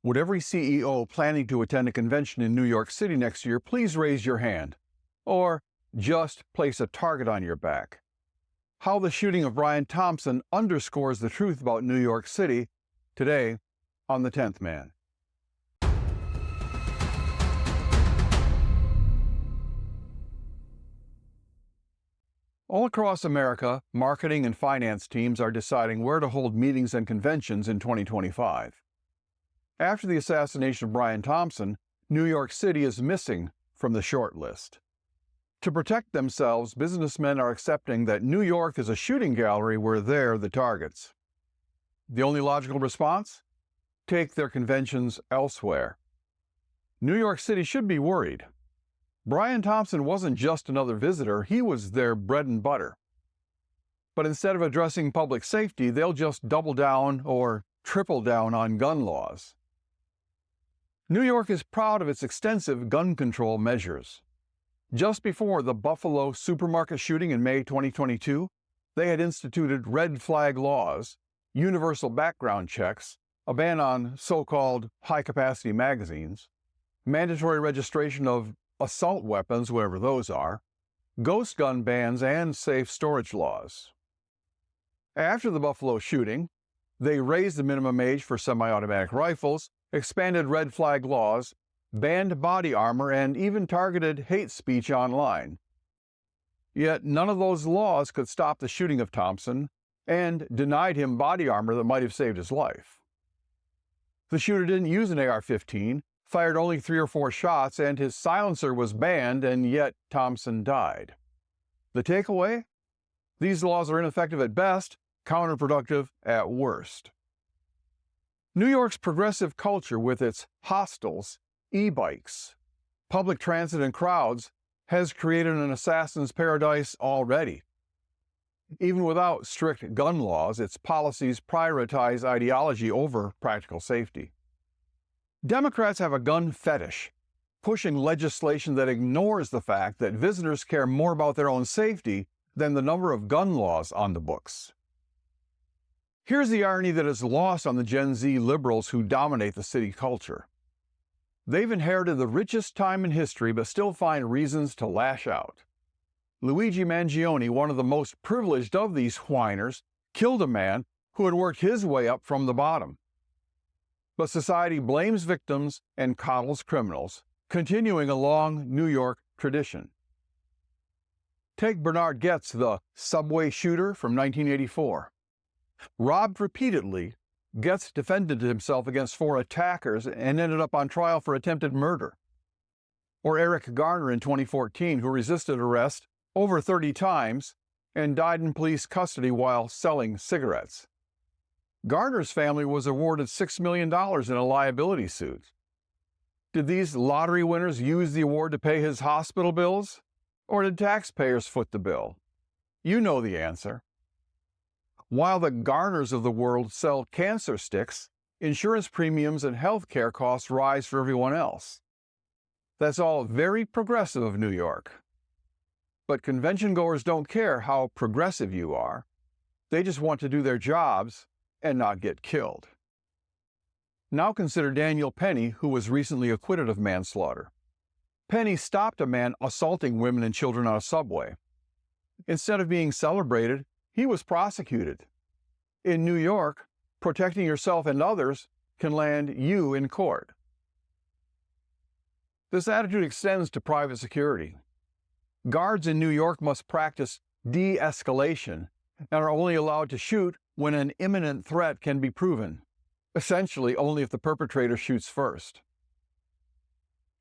Would every CEO planning to attend a convention in New York City next year please raise your hand? Or just place a target on your back? How the shooting of Brian Thompson underscores the truth about New York City, today on The 10th Man. All across America, marketing and finance teams are deciding where to hold meetings and conventions in 2025. After the assassination of Brian Thompson, New York City is missing from the short list. To protect themselves, businessmen are accepting that New York is a shooting gallery where they're the targets. The only logical response? Take their conventions elsewhere. New York City should be worried. Brian Thompson wasn't just another visitor, he was their bread and butter. But instead of addressing public safety, they'll just double down or triple down on gun laws. New York is proud of its extensive gun control measures. Just before the Buffalo supermarket shooting in May 2022, they had instituted red flag laws, universal background checks, a ban on so-called high-capacity magazines, mandatory registration of assault weapons, whatever those are, ghost gun bans, and safe storage laws. After the Buffalo shooting, they raised the minimum age for semi-automatic rifles, expanded red flag laws, banned body armor, and even targeted hate speech online. Yet none of those laws could stop the shooting of Thompson and denied him body armor that might have saved his life. The shooter didn't use an AR-15, fired only 3 or 4 shots, and his silencer was banned, and yet Thompson died. The takeaway? These laws are ineffective at best, counterproductive at worst. New York's progressive culture with its hostels, e-bikes, public transit, and crowds has created an assassin's paradise already. Even without strict gun laws, its policies prioritize ideology over practical safety. Democrats have a gun fetish, pushing legislation that ignores the fact that visitors care more about their own safety than the number of gun laws on the books. Here's the irony that is lost on the Gen Z liberals who dominate the city culture. They've inherited the richest time in history but still find reasons to lash out. Luigi Mangione, one of the most privileged of these whiners, killed a man who had worked his way up from the bottom. But society blames victims and coddles criminals, continuing a long New York tradition. Take Bernard Goetz, the subway shooter from 1984. Robbed repeatedly, Goetz defended himself against 4 attackers and ended up on trial for attempted murder. Or Eric Garner in 2014, who resisted arrest over 30 times and died in police custody while selling cigarettes. Garner's family was awarded $6 million in a liability suit. Did these lottery winners use the award to pay his hospital bills? Or did taxpayers foot the bill? You know the answer. While the Garners of the world sell cancer sticks, insurance premiums and health care costs rise for everyone else. That's all very progressive of New York. But convention goers don't care how progressive you are. They just want to do their jobs and not get killed. Now consider Daniel Penny, who was recently acquitted of manslaughter. Penny stopped a man assaulting women and children on a subway. Instead of being celebrated, he was prosecuted. In New York, protecting yourself and others can land you in court. This attitude extends to private security. Guards in New York must practice de-escalation and are only allowed to shoot when an imminent threat can be proven, essentially only if the perpetrator shoots first.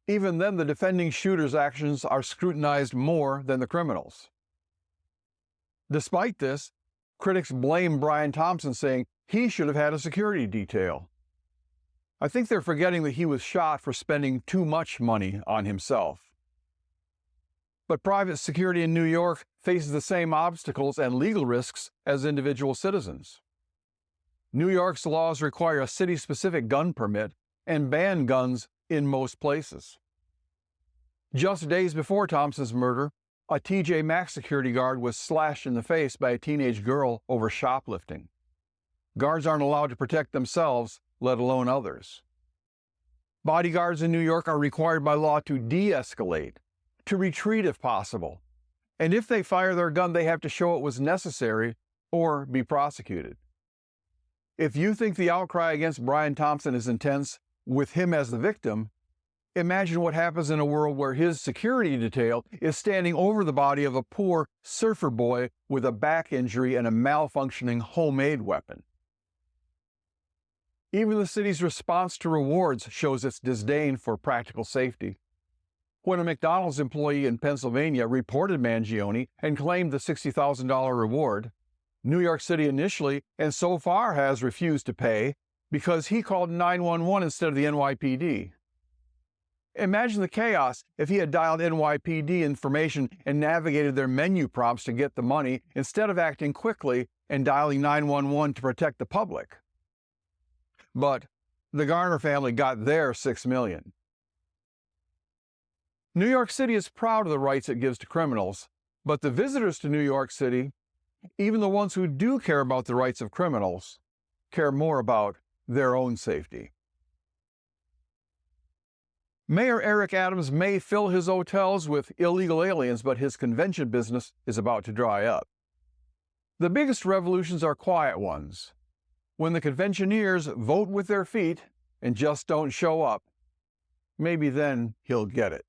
Even then, the defending shooter's actions are scrutinized more than the criminals. Despite this, critics blame Brian Thompson, saying he should have had a security detail. I think they're forgetting that he was shot for spending too much money on himself. But private security in New York faces the same obstacles and legal risks as individual citizens. New York's laws require a city-specific gun permit and ban guns in most places. Just days before Thompson's murder, a TJ Maxx security guard was slashed in the face by a teenage girl over shoplifting. Guards aren't allowed to protect themselves, let alone others. Bodyguards in New York are required by law to de-escalate, to retreat if possible. And if they fire their gun, they have to show it was necessary or be prosecuted. If you think the outcry against Brian Thompson is intense with him as the victim, imagine what happens in a world where his security detail is standing over the body of a poor surfer boy with a back injury and a malfunctioning homemade weapon. Even the city's response to rewards shows its disdain for practical safety. When a McDonald's employee in Pennsylvania reported Mangione and claimed the $60,000 reward, New York City initially and so far has refused to pay because he called 911 instead of the NYPD. Imagine the chaos if he had dialed NYPD information and navigated their menu prompts to get the money instead of acting quickly and dialing 911 to protect the public. But the Garner family got their $6 million. New York City is proud of the rights it gives to criminals, but the visitors to New York City, even the ones who do care about the rights of criminals, care more about their own safety. Mayor Eric Adams may fill his hotels with illegal aliens, but his convention business is about to dry up. The biggest revolutions are quiet ones. When the conventioneers vote with their feet and just don't show up, maybe then he'll get it.